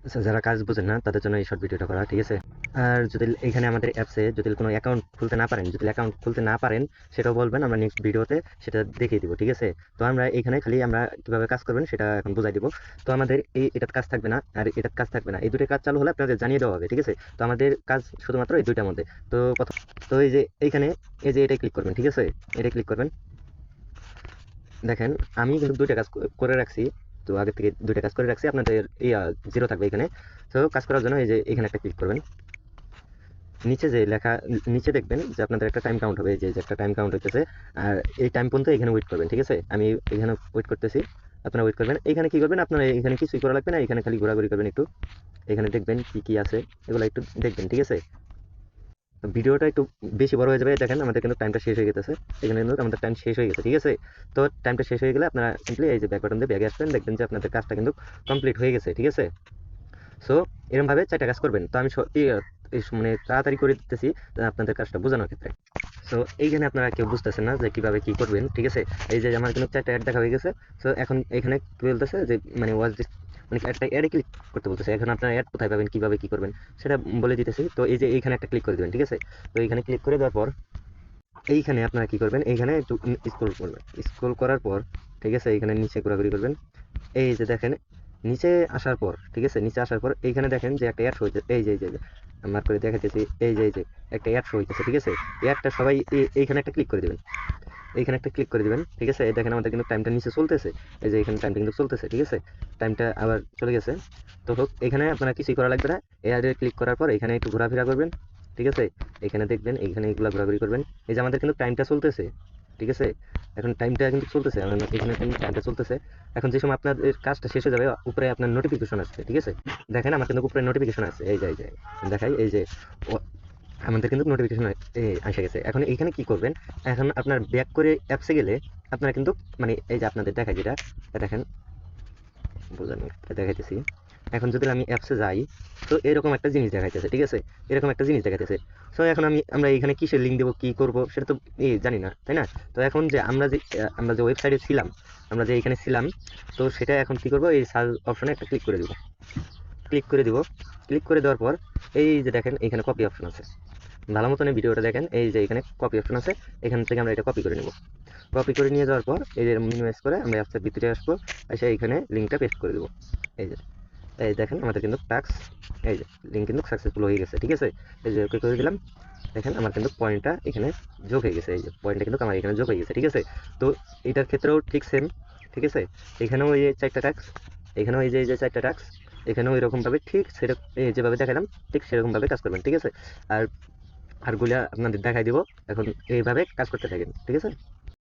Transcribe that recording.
আচ্ছা, যারা কাজ বুঝেন না তাদের জন্য এই শর্ট ভিডিওটা করা, ঠিক আছে? আর যদি এখানে আমাদের অ্যাপসে যদি কোনো অ্যাকাউন্ট খুলতে না পারেন, যদি অ্যাকাউন্ট খুলতে না পারেন সেটাও বলবেন, আমরা নেক্সট ভিডিওতে সেটা দেখিয়ে দিব, ঠিক আছে? তো আমরা এখানে খালি আমরা কিভাবে কাজ করবেন সেটা এখন বুঝাই দিব। তো আমাদের এটার কাজ থাকবে না আর এটার কাজ থাকবে না, এই দুটো কাজ চালু হলে আপনাদের জানিয়ে দেওয়া হবে, ঠিক আছে? তো আমাদের কাজ শুধুমাত্র এই দুইটার মধ্যে। তো প্রথম, তো এই যে এইখানে এই যে এটা ক্লিক করবেন, ঠিক আছে? এটা ক্লিক করবেন। দেখেন আমি কিন্তু দুইটা কাজ করে রাখছি। তো আগে থেকে দুইটা কাজ করে রাখছি, আপনাদের জিরো থাকবে এখানে। তো কাজ করার জন্য এই যে এখানে একটা ক্লিক করবেন। নিচে যে লেখা, নিচে দেখবেন যে আপনাদের একটা টাইম কাউন্ট হবে, এই যে একটা টাইম কাউন্ট হইতেছে। আর এই টাইম পর্যন্ত এখানে ওয়েট করবেন, ঠিক আছে? আমি এখানে ওয়েট করতেছি, আপনারা ওয়েট করবেন। এখানে কি করবেন, আপনারা এখানে কিছুই করা লাগবে না, এখানে খালি ঘোরাঘুরি করবেন একটু। এখানে দেখবেন কি কি আছে, এগুলো একটু দেখবেন, ঠিক আছে? ভিডিওটা একটু বেশি বড় হয়ে যাবে, দেখেন আমাদের কিন্তু টাইমটা শেষ হয়ে গেছে। এখানে কিন্তু আমাদের টাইম শেষ হয়ে গেছে, ঠিক আছে? তো টাইমটা শেষ হয়ে গেলে আপনারা সিম্পলি এই যে ব্যাক বাটন দিয়ে ব্যাগে আসবেন, দেখবেন যে আপনাদের কাজটা কিন্তু কমপ্লিট হয়ে গেছে, ঠিক আছে? সো এরকম ভাবে চারটা কাজ করবেন। তো আমি মানে তাড়াতাড়ি করে দিতেছি আপনাদের কাজটা বোঝানোর ক্ষেত্রে। সো এইখানে আপনারা কেউ বুঝতেছেন না যে কিভাবে কি করবেন, ঠিক আছে? এই যে আমার কিন্তু চারটা অ্যাড দেখা হয়ে গেছে। সো এখন এখানে কি বলতেছে যে মানে ওয়াচ দিস, মানে একটা অ্যাডে ক্লিক করতে বলতেছে। এখন আপনারা অ্যাড কোথায় পাবেন, কিভাবে কি করবেন সেটা বলে দিতেছি। তো এই যে এইখানে একটা ক্লিক করে দিবেন, ঠিক আছে? তো এইখানে ক্লিক করে দেওয়ার পর এইখানে আপনারা কি করবেন, এইখানে একটু স্ক্রল করবেন। স্ক্রল করার পর, ঠিক আছে, এইখানে নিচে ঘোরাঘুরি করবেন। এই যে দেখেন নিচে আসার পর, ঠিক আছে, নিচে আসার পর এইখানে দেখেন যে একটা অ্যাড হয়েছে, এই যে আমার করে দেখাচ্ছি, এই যে একটা অ্যাড হইতেছে, ঠিক আছে? অ্যাডটা সবাই এইখানে একটা ক্লিক করে দিবেন। এইখানে একটা ক্লিক করে দিবেন, ঠিক আছে? এই দেখেন আমাদের কিন্তু টাইমটা নিচে চলতেছে। এই যে এখানে টাইমটা কিন্তু চলতেছে, ঠিক আছে? টাইমটা আবার চলে গেছে। তো হোক, এখানে আপনারা কিছুই করা লাগবে না। অ্যাডে ক্লিক করার পর এখানে একটু ঘোরাফেরা করবেন, ঠিক আছে? এখানে দেখবেন, এখানে এগুলা ঘোরাঘুরি করবেন। এই যে আমাদের কিন্তু টাইমটা চলতেছে, ঠিক আছে? এখন টাইমটা কিন্তু চলতেছে, এখানে টাইমটা চলতেছে। এখন যে সময় আপনাদের কাজটা শেষ হয়ে যাবে, উপরে আপনার নোটিফিকেশন আসছে, ঠিক আছে? দেখেন আমার কিন্তু উপরে নোটিফিকেশন আছে, এই যে দেখাই, এই যে আমাদের কিন্তু নোটিফিকেশন এসে গেছে। এখন এইখানে কি করবেন, এখন আপনার ব্যাক করে অ্যাপসে গেলে আপনারা কিন্তু মানে এই যে আপনাদের দেখায় যেটা, দেখেন বোঝেন, দেখাইতেছি। এখন যদি আমি অ্যাপসে যাই, তো এরকম একটা জিনিস দেখাইতেছে, ঠিক আছে? এরকম একটা জিনিস দেখাইতেছে। সো এখন আমরা এখানে কিসের লিঙ্ক দেবো, কি করব সেটা তো জানি না, তাই না? তো এখন যে আমরা যে ওয়েবসাইটে ছিলাম, আমরা যে এখানে ছিলাম, তো সেটা এখন কি করব, এই সার্চ অপশনে একটা ক্লিক করে দিব। ক্লিক করে দিব। ক্লিক করে দেওয়ার পর এই যে দেখেন এখানে কপি অপশন আছে। ভালো মতন এই ভিডিওটা দেখেন, এই যে এখানে কপি অপশন আছে, এখান থেকে আমরা এটা কপি করে নেব। কপি করে নিয়ে যাওয়ার পর এই যে মিনিমাইজ করে আমরা অ্যাপসের ভিতরে আসবো, এসে এখানে লিঙ্কটা পেস্ট করে দেবো। এই যে এই দেখেন আমাদের কিন্তু টাস্ক, এই যে লিঙ্ক কিন্তু সাকসেসফুল হয়ে গেছে, ঠিক আছে? এই যে ওকে করে দিলাম। দেখেন আমার কিন্তু পয়েন্টটা এখানে যোগ হয়ে গেছে, এই যে পয়েন্টটা কিন্তু আমার এখানে যোগ হয়ে গেছে, ঠিক আছে? তো এটার ক্ষেত্রেও ঠিক সেম, ঠিক আছে? এখানেও এই যে চারটা টাস্ক, এখানেও এই যে চারটা টাস্ক, এখানেও এরকম ভাবে ঠিক সেরকম যেভাবে দেখালাম ঠিক সেরকম ভাবে কাজ করবেন, ঠিক আছে? আর আরগুলা আপনাদের দেখাই দিব। এখন এইভাবে কাজ করতে থাকেন, ঠিক আছে?